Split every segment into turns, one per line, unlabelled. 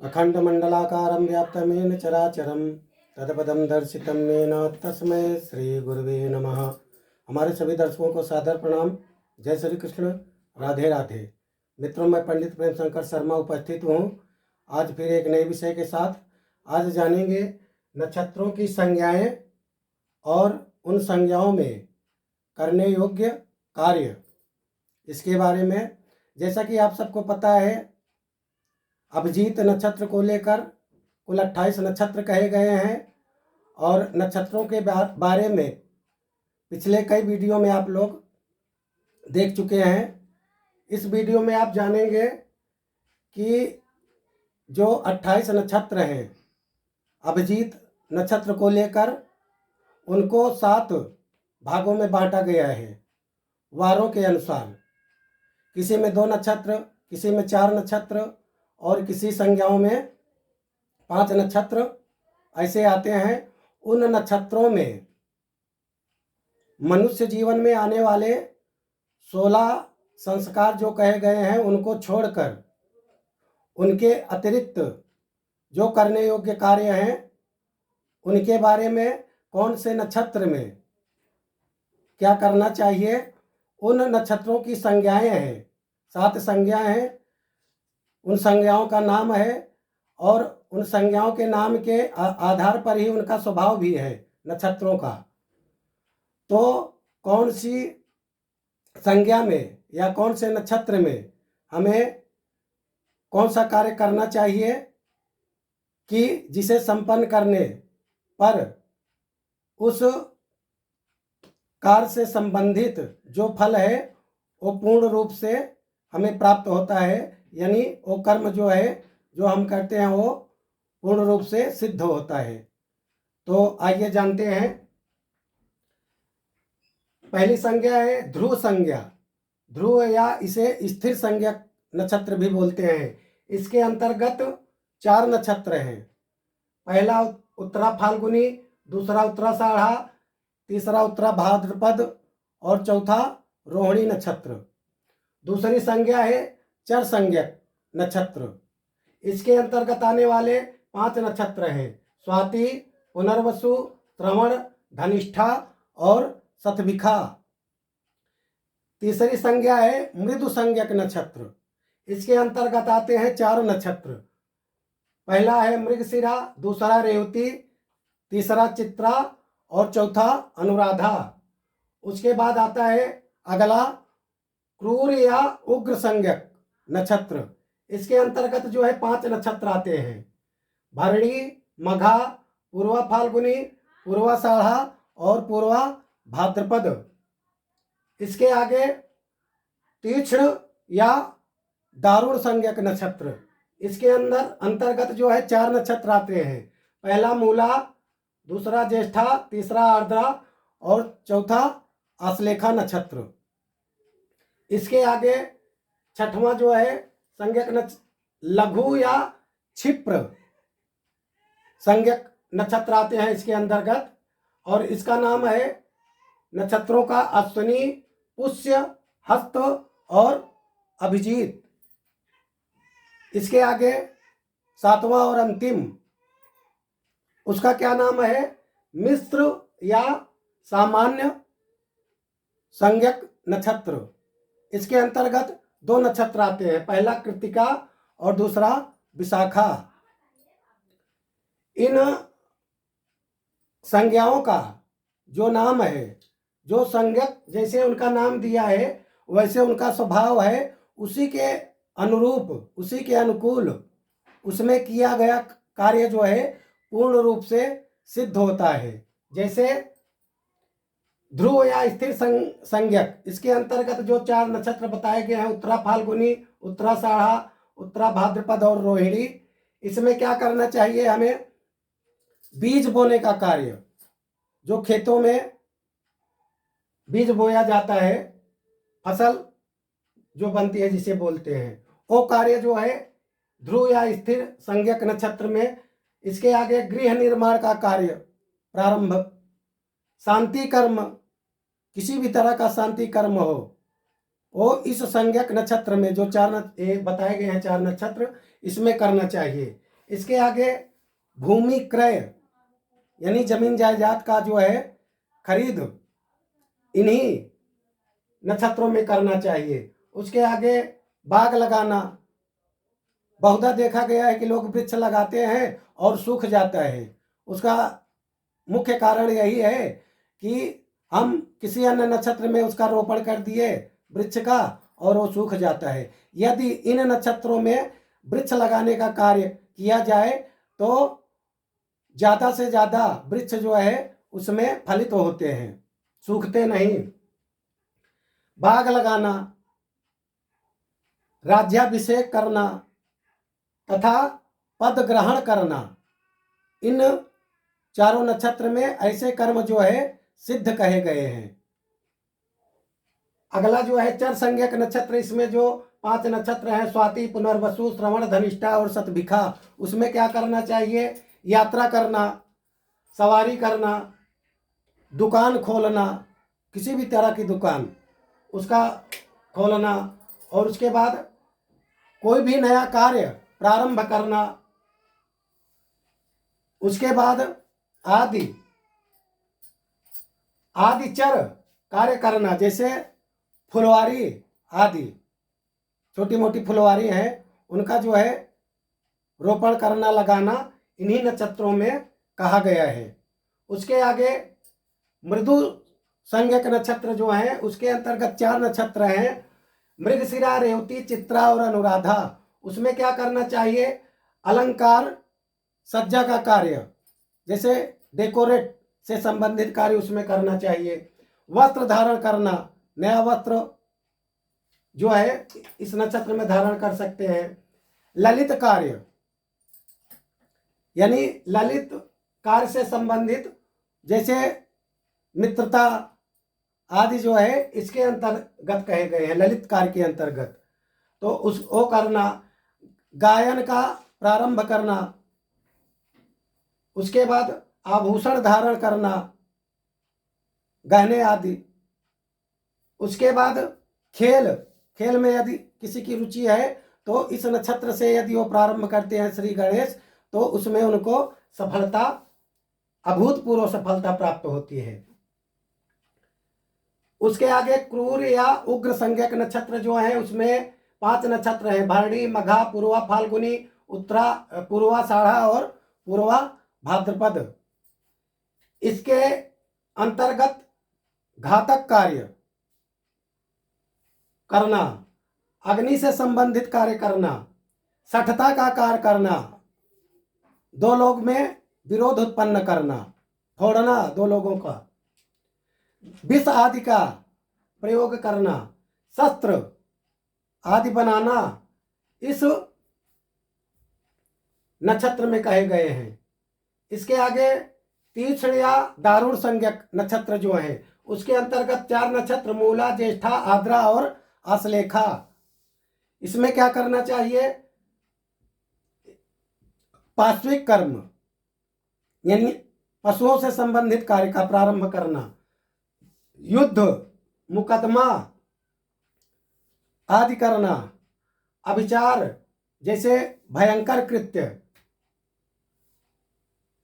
अखण्डमण्डलाकारं व्याप्तं येन चराचरं तत्पदं दर्शितं येन तस्मै श्री गुरुवे नमः। हमारे सभी दर्शकों को सादर प्रणाम। जय श्री कृष्ण, राधे राधे। मित्रों, मैं पंडित प्रेम शंकर शर्मा उपस्थित हूँ आज फिर एक नए विषय के साथ। आज जानेंगे नक्षत्रों की संज्ञाएं और उन संज्ञाओं में करने योग्य कार्य, इसके बारे में। जैसा कि आप सबको पता है, अभिजीत नक्षत्र को लेकर कुल 28 नक्षत्र कहे गए हैं और नक्षत्रों के बारे में पिछले कई वीडियो में आप लोग देख चुके हैं। इस वीडियो में आप जानेंगे कि जो 28 नक्षत्र हैं अभिजीत नक्षत्र को लेकर, उनको 7 भागों में बांटा गया है वारों के अनुसार। किसी में 2 नक्षत्र, किसी में 4 नक्षत्र और किसी संज्ञाओं में 5 नक्षत्र ऐसे आते हैं। उन नक्षत्रों में मनुष्य जीवन में आने वाले 16 संस्कार जो कहे गए हैं, उनको छोड़कर उनके अतिरिक्त जो करने योग्य कार्य हैं, उनके बारे में कौन से नक्षत्र में क्या करना चाहिए, उन नक्षत्रों की संज्ञाएं हैं। 7 संज्ञाएं हैं। उन संज्ञाओं का नाम है और उन संज्ञाओं के नाम के आधार पर ही उनका स्वभाव भी है नक्षत्रों का। तो कौन सी संज्ञा में या कौन से नक्षत्र में हमें कौन सा कार्य करना चाहिए कि जिसे संपन्न करने पर उस कार्य से संबंधित जो फल है वो पूर्ण रूप से हमें प्राप्त होता है, यानी वो कर्म जो है जो हम करते हैं वो पूर्ण रूप से सिद्ध होता है। तो आइए जानते हैं। पहली संज्ञा है ध्रुव संज्ञा। ध्रुव या इसे स्थिर संज्ञा नक्षत्र भी बोलते हैं। इसके अंतर्गत 4 नक्षत्र हैं। पहला उत्तरा फाल्गुनी, दूसरा उत्तराषाढ़ा, तीसरा उत्तरा भाद्रपद और चौथा रोहिणी नक्षत्र। दूसरी संज्ञा है चर संज्ञक नक्षत्र। इसके अंतर्गत आने वाले 5 नक्षत्र हैं स्वाति, पुनर्वसु, श्रवण, धनिष्ठा और शतभिखा। तीसरी संज्ञा है मृदु संज्ञक नक्षत्र। इसके अंतर्गत आते हैं 4 नक्षत्र। पहला है मृगशिरा, दूसरा रेवती, तीसरा चित्रा और चौथा अनुराधा। उसके बाद आता है अगला क्रूर या उग्र संज्ञक नक्षत्र। इसके अंतर्गत जो है 5 नक्षत्र आते हैं भरणी, मघा, पूर्वा फाल्गुनी, पूर्वाषाढ़ा और पूर्वा भाद्रपद। इसके आगे तीक्ष्ण या दारुण संज्ञक नक्षत्र। इसके अंतर्गत जो है 4 नक्षत्र आते हैं। पहला मूला, दूसरा ज्येष्ठा, तीसरा आर्द्रा और चौथा आश्लेषा नक्षत्र। इसके आगे छठवां जो है संज्ञक लघु या क्षिप्र संज्ञक नक्षत्र आते हैं इसके अंतर्गत, और इसका नाम है नक्षत्रों का अश्विनी, पुष्य, हस्त और अभिजीत। इसके आगे 7वां और अंतिम, उसका क्या नाम है मिश्र या सामान्य संज्ञक नक्षत्र। इसके अंतर्गत 2 नक्षत्र आते हैं, पहला कृत्तिका और दूसरा विशाखा। इन संज्ञाओं का जो नाम है, जो संज्ञक जैसे उनका नाम दिया है वैसे उनका स्वभाव है, उसी के अनुरूप, उसी के अनुकूल उसमें किया गया कार्य जो है पूर्ण रूप से सिद्ध होता है। जैसे ध्रुव या स्थिर संज्ञक, इसके अंतर्गत जो 4 नक्षत्र बताए गए हैं उत्तरा फाल्गुनी, उत्तराषाढ़ा, उत्तरा भाद्रपद और रोहिणी। इसमें क्या करना चाहिए हमें, बीज बोने का कार्य, जो खेतों में बीज बोया जाता है, फसल जो बनती है जिसे बोलते हैं, वो कार्य जो है ध्रुव या स्थिर संज्ञक नक्षत्र में। इसके आगे गृह निर्माण का कार्य प्रारंभ, शांति कर्म, किसी भी तरह का शांति कर्म हो, वो इस संज्ञक नक्षत्र में जो 4 बताए गए हैं 4 नक्षत्र, इसमें करना चाहिए। इसके आगे भूमि क्रय यानी जमीन जायदाद का जो है खरीद इन्हीं नक्षत्रों में करना चाहिए। उसके आगे बाग लगाना, बहुधा देखा गया है कि लोग वृक्ष लगाते हैं और सूख जाता है। उसका मुख्य कारण यही है कि हम किसी अन्य नक्षत्र में उसका रोपण कर दिए वृक्ष का और वो सूख जाता है। यदि इन नक्षत्रों में वृक्ष लगाने का कार्य किया जाए तो ज़्यादा से ज़्यादा वृक्ष जो है उसमें फलित होते हैं, सूखते नहीं। बाग लगाना, राज्याभिषेक करना तथा पद ग्रहण करना, इन चारों नक्षत्र में ऐसे कर्म जो है सिद्ध कहे गए हैं। अगला जो है चर संज्ञक नक्षत्र, इसमें जो 5 नक्षत्र हैं स्वाति, पुनर्वसु, श्रवण, धनिष्ठा और शतभिखा, उसमें क्या करना चाहिए? यात्रा करना, सवारी करना, दुकान खोलना, किसी भी तरह की दुकान उसका खोलना, और उसके बाद कोई भी नया कार्य प्रारंभ करना। उसके बाद आदि चर कार्य करना, जैसे फुलवारी आदि छोटी मोटी फुलवारी है उनका जो है रोपण करना, लगाना इन्हीं नक्षत्रों में कहा गया है। उसके आगे मृदु संज्ञक नक्षत्र जो है उसके अंतर्गत 4 नक्षत्र हैं, मृगशिरा, रेवती, चित्रा और अनुराधा। उसमें क्या करना चाहिए? अलंकार सज्जा का कार्य, जैसे डेकोरेट से संबंधित कार्य उसमें करना चाहिए। वस्त्र धारण करना, नया वस्त्र जो है इस नक्षत्र में धारण कर सकते हैं। ललित कार्य यानी ललित कार्य से संबंधित, जैसे मित्रता आदि जो है इसके अंतर्गत कहे गए हैं, ललित कार्य के अंतर्गत। तो वो करना, गायन का प्रारंभ करना, उसके बाद आभूषण धारण करना, गहने आदि। उसके बाद खेल में यदि किसी की रुचि है तो इस नक्षत्र से यदि वो प्रारंभ करते हैं श्री गणेश, तो उसमें उनको सफलता, अभूतपूर्व सफलता प्राप्त होती है। उसके आगे क्रूर या उग्र संज्ञक नक्षत्र जो है उसमें 5 नक्षत्र हैं, भरणी, मघा, पूर्वा फाल्गुनी, उत्तरा, पूर्वा साढ़ा और पूर्वा भाद्रपद। इसके अंतर्गत घातक कार्य करना, अग्नि से संबंधित कार्य करना, सठता का कार्य करना, 2 लोग में विरोध उत्पन्न करना, फोड़ना 2 लोगों का, विष आदि का प्रयोग करना, शस्त्र आदि बनाना इस नक्षत्र में कहे गए हैं। इसके आगे तीक्ष्ण या दारुण संज्ञक नक्षत्र जो है उसके अंतर्गत 4 नक्षत्र, मूला, ज्येष्ठा, आद्रा और आश्लेषा। इसमें क्या करना चाहिए? पाश्विक कर्म यानी पशुओं से संबंधित कार्य का प्रारंभ करना, युद्ध, मुकदमा आदि करना, अभिचार जैसे भयंकर कृत्य,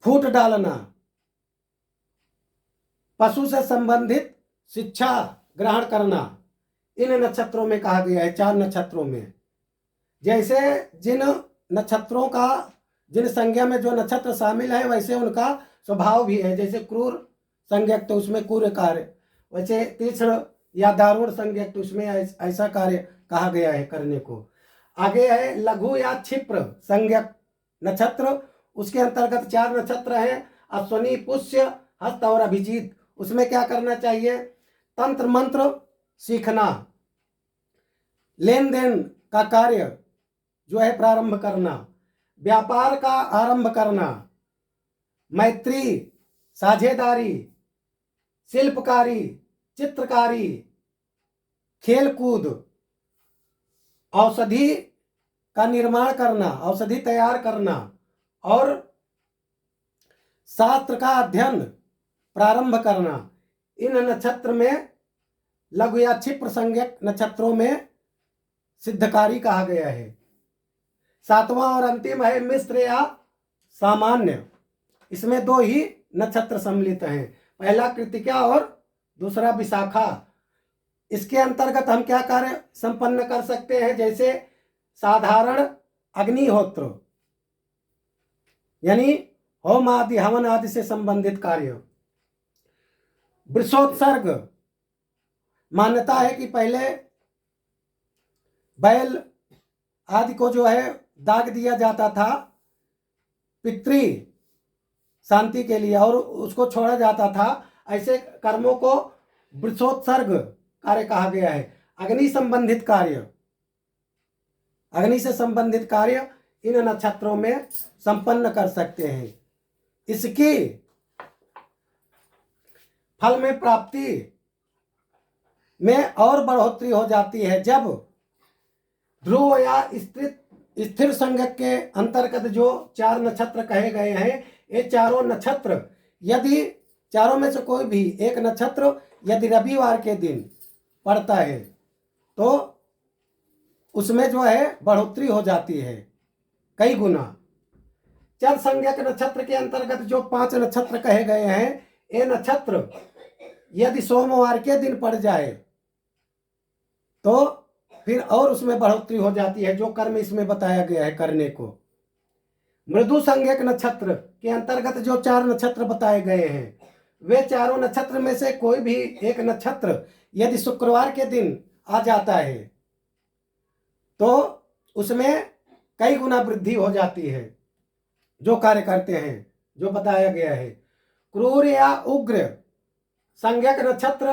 फूट डालना, पशु से संबंधित शिक्षा ग्रहण करना, इन नक्षत्रों में कहा गया है। 4 नक्षत्रों में जैसे जिन नक्षत्रों का, जिन संज्ञा में जो नक्षत्र शामिल है वैसे उनका स्वभाव भी है। जैसे क्रूर संज्ञक तो उसमें क्रूर कार्य, वैसे तीक्ष्ण या दारुण संज्ञक तो उसमें ऐसा कार्य कहा गया है करने को। आगे है लघु या क्षिप्र संज्ञक नक्षत्र, उसके अंतर्गत 4 नक्षत्र हैं, अश्वनी, पुष्य, हस्त और अभिजीत। उसमें क्या करना चाहिए? तंत्र मंत्र सीखना, लेन देन का कार्य जो है प्रारंभ करना, व्यापार का आरंभ करना, मैत्री, साझेदारी, शिल्पकारी, चित्रकारी, खेलकूद, औषधि का निर्माण करना, औषधि तैयार करना और शास्त्र का अध्ययन प्रारंभ करना। इन नक्षत्र में लघु या क्षिप्र संज्ञक नक्षत्रों में सिद्धकारी कहा गया है। सातवां और अंतिम है मिश्र या सामान्य। इसमें 2 ही नक्षत्र सम्मिलित हैं, पहला कृतिका और दूसरा विशाखा। इसके अंतर्गत हम क्या कार्य संपन्न कर सकते हैं, जैसे साधारण अग्निहोत्र यानी होम आदि हवन आदि से संबंधित कार्य। वृषोत्सर्ग, मान्यता है कि पहले बैल आदि को जो है दाग दिया जाता था पितृ शांति के लिए और उसको छोड़ा जाता था। ऐसे कर्मों को वृषोत्सर्ग कार्य कहा गया है। अग्नि संबंधित कार्य, अग्नि से संबंधित कार्य इन नक्षत्रों में संपन्न कर सकते हैं। इसकी फल में प्राप्ति में और बढ़ोतरी हो जाती है जब ध्रुव या स्थिर संज्ञक के अंतर्गत जो 4 नक्षत्र कहे गए हैं, ये चारों नक्षत्र यदि चारों में से कोई भी एक नक्षत्र यदि रविवार के दिन पड़ता है तो उसमें जो है बढ़ोतरी हो जाती है कई गुना। चर संज्ञक नक्षत्र के अंतर्गत जो 5 नक्षत्र कहे गए हैं, ये नक्षत्र यदि सोमवार के दिन पड़ जाए तो फिर और उसमें बढ़ोतरी हो जाती है, जो कर्म इसमें बताया गया है करने को। मृदु संज्ञक नक्षत्र के अंतर्गत जो 4 नक्षत्र बताए गए हैं, वे चारों नक्षत्र में से कोई भी एक नक्षत्र यदि शुक्रवार के दिन आ जाता है तो उसमें कई गुना वृद्धि हो जाती है, जो कार्य करते हैं जो बताया गया है। क्रूर या उग्र संज्ञक नक्षत्र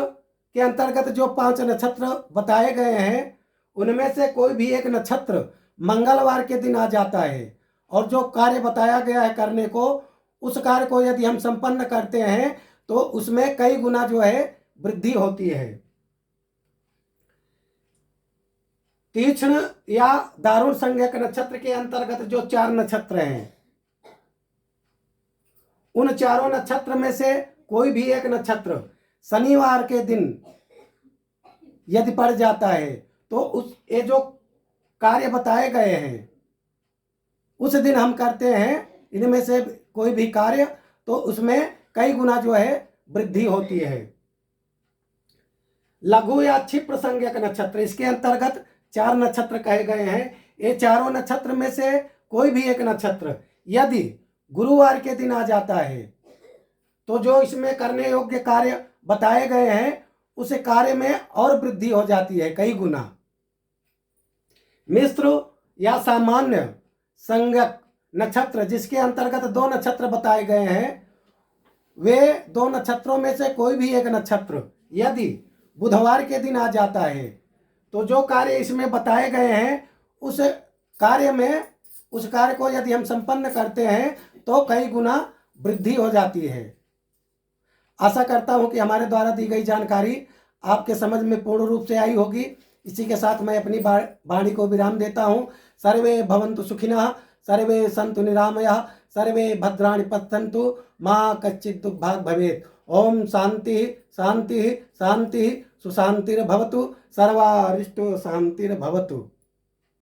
के अंतर्गत जो 5 नक्षत्र बताए गए हैं, उनमें से कोई भी एक नक्षत्र मंगलवार के दिन आ जाता है और जो कार्य बताया गया है करने को, उस कार्य को यदि हम संपन्न करते हैं तो उसमें कई गुना जो है वृद्धि होती है। तीक्ष्ण या दारुण संज्ञक नक्षत्र के अंतर्गत जो 4 नक्षत्र हैं, उन चारों नक्षत्र में से कोई भी एक नक्षत्र शनिवार के दिन यदि पड़ जाता है तो उस ये जो कार्य बताए गए हैं उस दिन हम करते हैं इनमें से कोई भी कार्य, तो उसमें कई गुना जो है वृद्धि होती है। लघु या क्षिप्र संज्ञक नक्षत्र, इसके अंतर्गत 4 नक्षत्र कहे गए हैं। ये चारों नक्षत्र में से कोई भी एक नक्षत्र यदि गुरुवार के दिन आ जाता है तो जो इसमें करने योग्य कार्य बताए गए हैं उस कार्य में और वृद्धि हो जाती है कई गुना। मिश्र या सामान्य संज्ञक नक्षत्र, जिसके अंतर्गत 2 नक्षत्र बताए गए हैं, वे 2 नक्षत्रों में से कोई भी एक नक्षत्र यदि बुधवार के दिन आ जाता है तो जो कार्य इसमें बताए गए हैं उस कार्य को यदि हम संपन्न करते हैं तो कई गुना वृद्धि हो जाती है। आशा करता हूं कि हमारे द्वारा दी गई जानकारी आपके समझ में पूर्ण रूप से आई होगी। इसी के साथ मैं अपनी वाणी को विराम देता हूं। सर्वे भवन्तु सुखिनः, सर्वे सन्तु निरामयाः, सर्वे भद्राणि पश्यन्तु, मा कश्चित् दुःखभाग् भवेत्। ओम शांति शांति शांति सुशांतिर्भवतु, सर्वारिष्टो शांतिर्भवतु।